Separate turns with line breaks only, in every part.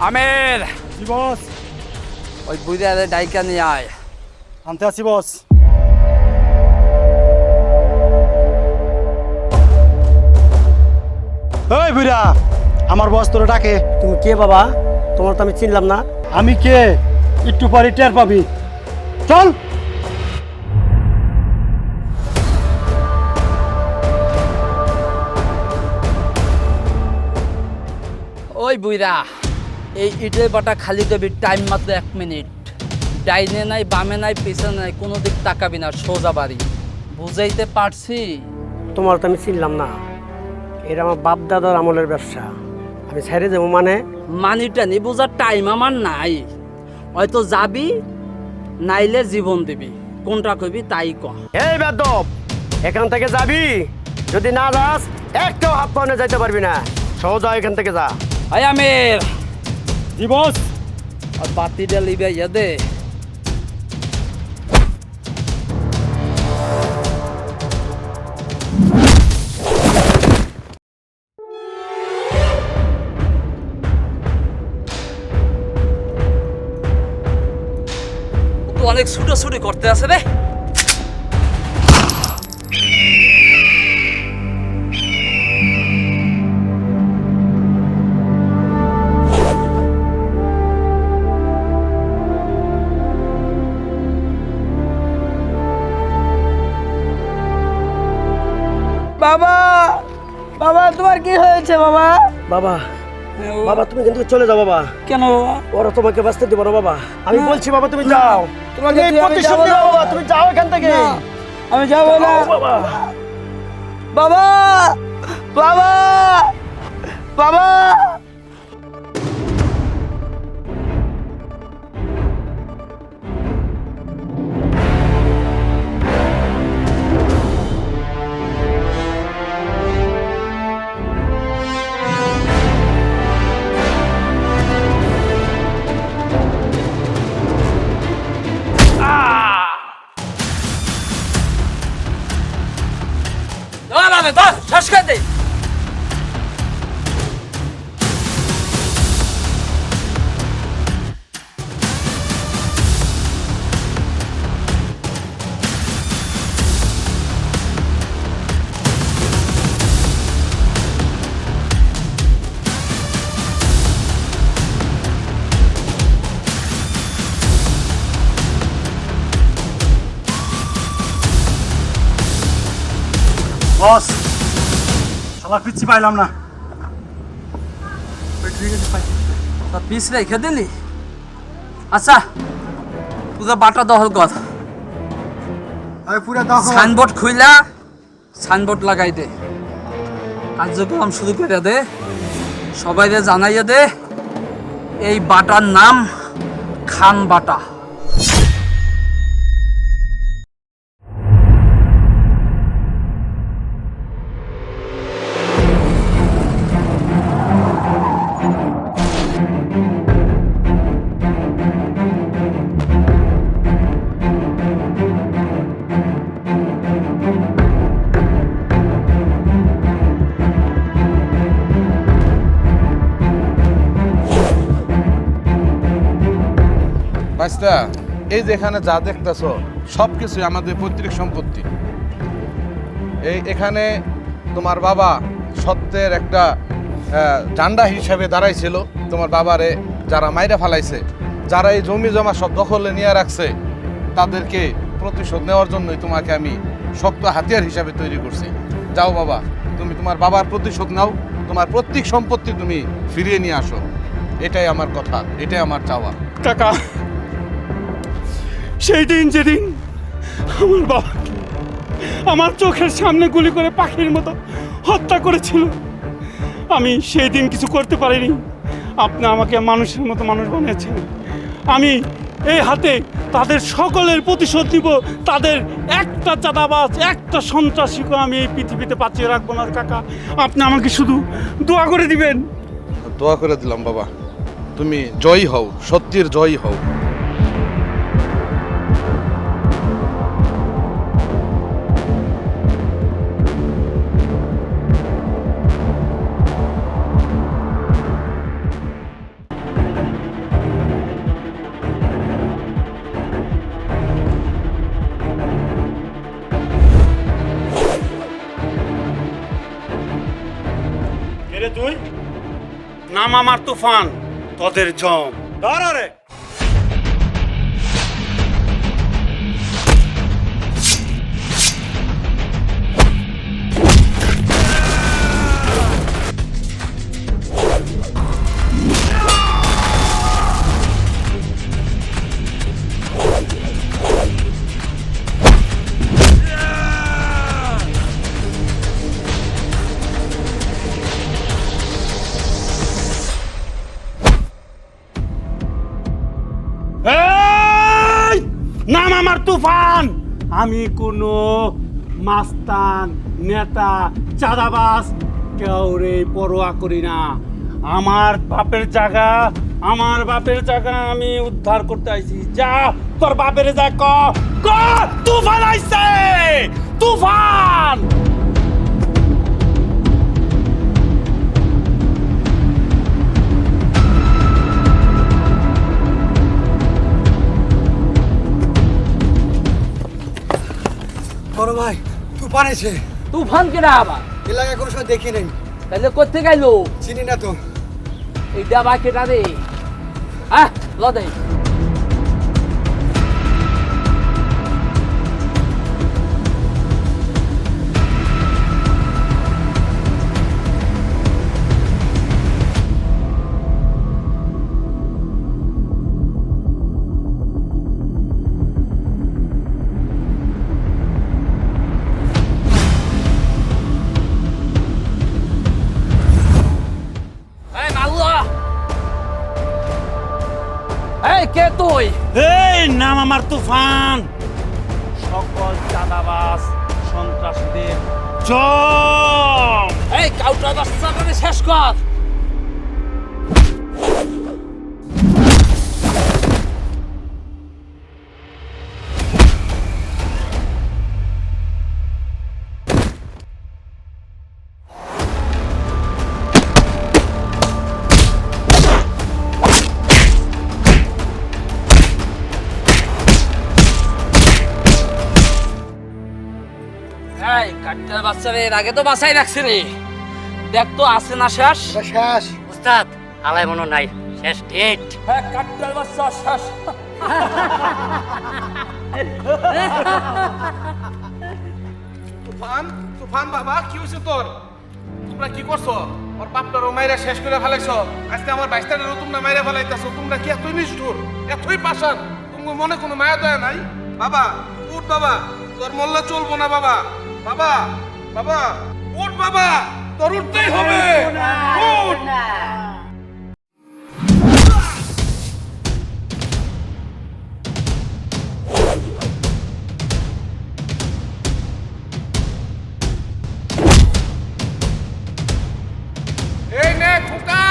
আমের
জি বস।
ওই বুড়িয়ারে ডাইকা নিয়ে আয়।
আনতে আসি বস। এই বুড়া, আমার বস তোরা ডাকে।
তুমি কে বাবা? তোমার তো আমি চিনলাম না।
আমি কে একটু পরে টের পাবি। চল।
ওই বুইরা, এই ইটের বাটা খালি দেবি, টাইম মাত্র 1 মিনিট। ডাইনে নাই, বামে নাই, পিছনে নাই, কোনো দিক তাকাবি না, সোজা বাড়ি। বুঝাইতে পারছি?
তোমার তো আমি চিনলাম না। এটা আমার বাপ দাদার আমলের ব্যবসা। আমি ছেড়ে যাবো মানে?
মানিটা নি বোঝার টাইম আমার নাই। হয়তো যাবি, নাইলে জীবন দিবি। কোনটা কইবি তাই ক।
এই বেদব, এখান থেকে যাবি? যদি না যাস একটাও হাত পাওনে যাইতে পারবি না। সোজা এখান থেকে যা।
আয় আমের,
জি বস।
আর বাতিটা লিবে ইয়া দে। তো অনেক ছুটোছুটি করতে আছে রে। বাবা, বাবা তোমার কি হয়েছে বাবা?
বাবা, বাবা তুমি কিন্তু চলে যাও বাবা।
কেন বাবা?
ওরা তোমাকে বাঁচতে দিব না বাবা। আমি বলছি বাবা তুমি যাও।
তোমাকে
তুমি
দিয়ে আমি
প্রতিশোধ
যাবো না।
নিও বাবা, তুমি যাও এখান থেকে।
না, আমি যাবো না
যাও বাবা।
বাবা, বাবা, বাবা। শেষ করে দে।
বস, শালা পিচ্ছি পাইলাম না।
তা পিস রেখে দিলি? আচ্ছা, পুরো বাটা দখল কর।
আমি পুরো দখল।
সাইনবোর্ড খুইলা সাইনবোর্ড লাগাই দে। কার্যক্রম শুরু করে দে। সবাইকে জানাইয়া দে এই বাটার নাম খান বাটা।
বাইস্তা, এই যে এখানে যা দেখতেছ সব কিছুই আমাদের পৈতৃক সম্পত্তি। এখানে তোমার বাবা সত্যের একটা জান্ডা হিসাবে দাঁড়াইছিল। তোমার বাবারে যারা মাইরা ফালাইছে, যারা এই জমি জমা সব দখলে নিয়ে রাখছে, তাদেরকে প্রতিশোধ নেওয়ার জন্যই তোমাকে আমি শক্ত হাতিয়ার হিসাবে তৈরি করছি। যাও বাবা, তুমি তোমার বাবার প্রতিশোধ নাও, তোমার প্রত্যেক সম্পত্তি তুমি ফিরিয়ে নিয়ে আসো। এটাই আমার কথা, এটাই আমার চাওয়া।
কাকা, সেই দিন যেদিন আমার বাবাকে আমার চোখের সামনে গুলি করে পাখির মতো হত্যা করেছিল, আমি সেই দিন কিছু করতে পারিনি। আপনি আমাকে মানুষের মতো মানুষ বানিয়েছেন। আমি এই হাতে তাদের সকলের প্রতিশোধ দিব। তাদের একটা চাঁদাবাজ, একটা সন্ত্রাসীকে আমি এই পৃথিবীতে বাঁচিয়ে রাখবো না কাকা। আপনি আমাকে শুধু দোয়া করে দিবেন।
দোয়া করে দিলাম বাবা, তুমি জয়ী হও, সত্যের জয়ী হও।
তুই? নাম আমার তুফান, তোদের জম। ধর রে। এই! নাম আমার তুফান। আমি কোনো মাস্তান, নেতা, চাঁদাবাজ কেউরে পরোয়া করি না। আমার বাপের জায়গা আমি উদ্ধার করতে আইছি। যা তোর বাপের যা ক তুফান আইছে, তুফান।
বড় ভাই তুফান এসে
তুফান কেনা আবার
এলাকায় কোনো সময় দেখি নেই,
তাহলে করতে গেলো
চিনি না তো।
এইটা বা কেটা রে? হ্যাঁ লদে কে তুই?
এই নাম আমার তুফান। সকল চাঁদাবাজ সন্ত্রাসীদের জম।
এই কাউটা দশটা করে শেষ কর। এই কাটটার বাচ্চারে এর আগে তো বাঁচাই রাখছে রে। দেখ তো আছে না শেষ?
শেষ
উস্তাদ আলাই মনে নাই, শেষ ডেট।
হ্যাঁ কাটটার বাচ্চা শেষ।
তুফান, তুফান বাবা কি হয়েছে তোর? তোমরা কি করছো? ওর বাপটার ও মাইরা শেষ করে ফেলাইছো। আজকে আমার বাইস্তারেরও তোমরা মাইরা ফেলাইতেছো। তোমরা কি এতই নিষ্ঠুর, এতই পাষাণ? তোমার মনে কোনো মায়া দয়া নাই? বাবা উঠ বাবা, তোর মোল্লা চলবো না বাবা। বাবা, বাবা উঠ বাবা, তোর উঠতেই হবে। উঠ। এই নে খোকা।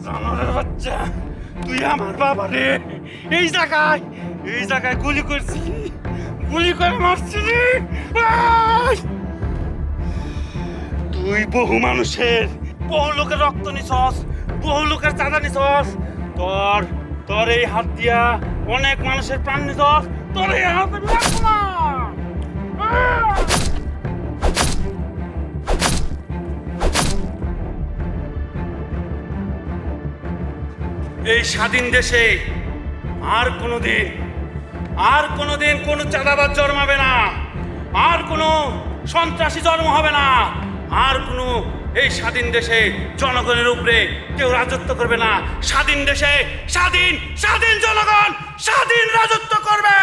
জানোয়ারের বাচ্চা, তুই আমার বাবা রে। এই জায়গায় গুলি করছিলি, গুলি করে মারছিলি। তুই বহু মানুষের, বহু লোকের রক্ত নিছস, বহু লোকের চাঁদা নিছস। তোর এই হাত দিয়া অনেক মানুষের প্রাণ নিছস। তোর এই হাত আমি রাখবো না। এই স্বাধীন দেশে আর কোনোদিন কোনো চাঁদাবাজ জন্মাবে না, আর কোনো সন্ত্রাসী জন্ম হবে না, আর কোনো এই স্বাধীন দেশে জনগণের উপরে কেউ রাজত্ব করবে না। স্বাধীন দেশে স্বাধীন জনগণ স্বাধীন রাজত্ব করবে।